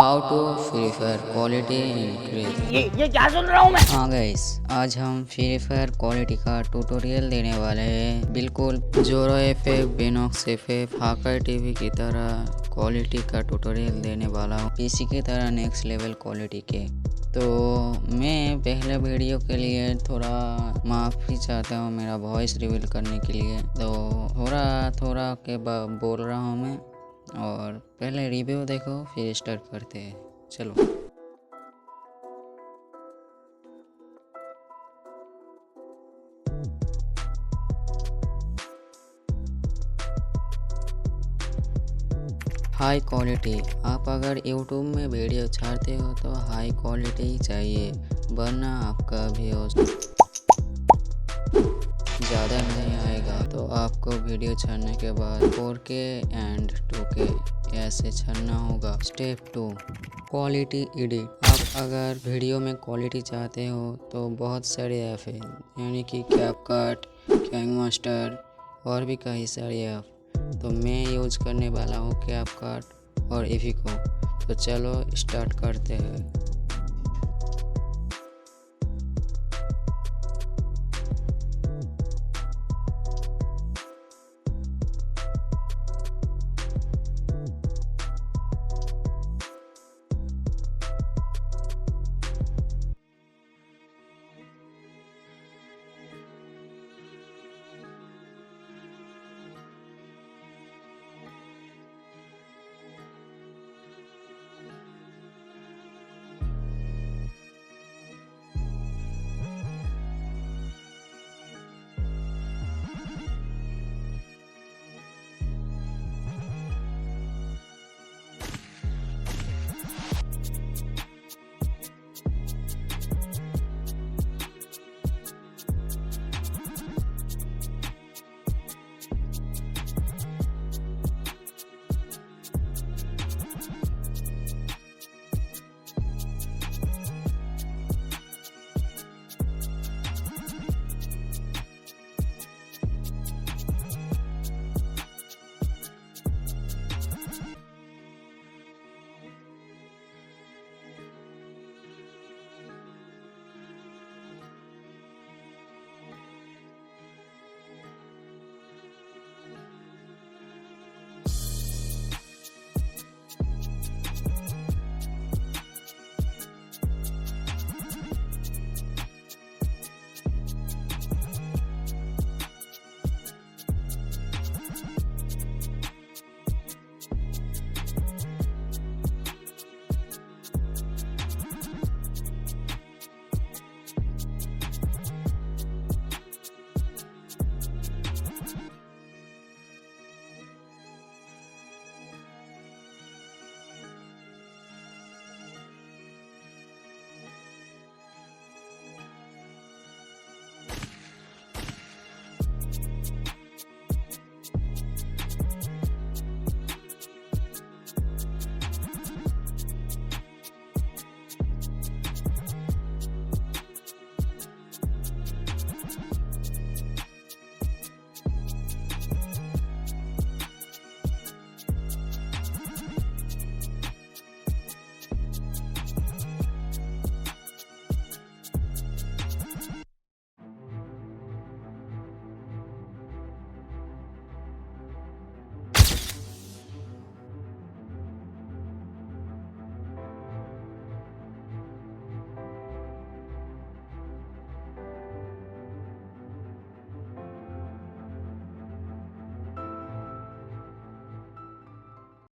How to Free Fire quality increase. ये क्या सुन रहा हूँ मैं। हाँ गाइस, आज हम फ्री फायर क्वालिटी का ट्यूटोरियल देने वाले हैं। बिल्कुल जोरो एफएफ, बेनॉक्स एफएफ, हाकाई टीवी की तरह क्वालिटी का ट्यूटोरियल देने वाला हूँ, पीसी की तरह नेक्स्ट लेवल क्वालिटी के। तो मैं पहले वीडियो के लिए थोड़ा माफ़ी चाहता हूँ मेरा वॉइस रिवील करने के लिए, तो थोड़ा के बोल रहा हूँ मैं। और पहले रिव्यू देखो फिर स्टार्ट करते हैं, चलो। हाई क्वालिटी, आप अगर यूट्यूब में वीडियो चाहते हो तो हाई क्वालिटी ही चाहिए, वरना आपका व्यूज ज़्यादा नहीं आएगा। तो आपको वीडियो छाड़ने के बाद 4K एंड 2K ऐसे छाड़ना होगा। Step 2, quality edit. आप अगर वीडियो में क्वालिटी चाहते हो तो बहुत सारे ऐप हैं, यानी कि कैपकट, कैंग मास्टर और भी कई सारे ऐप। तो मैं यूज करने वाला हूँ कैपकट और इफिको। तो चलो स्टार्ट करते हैं।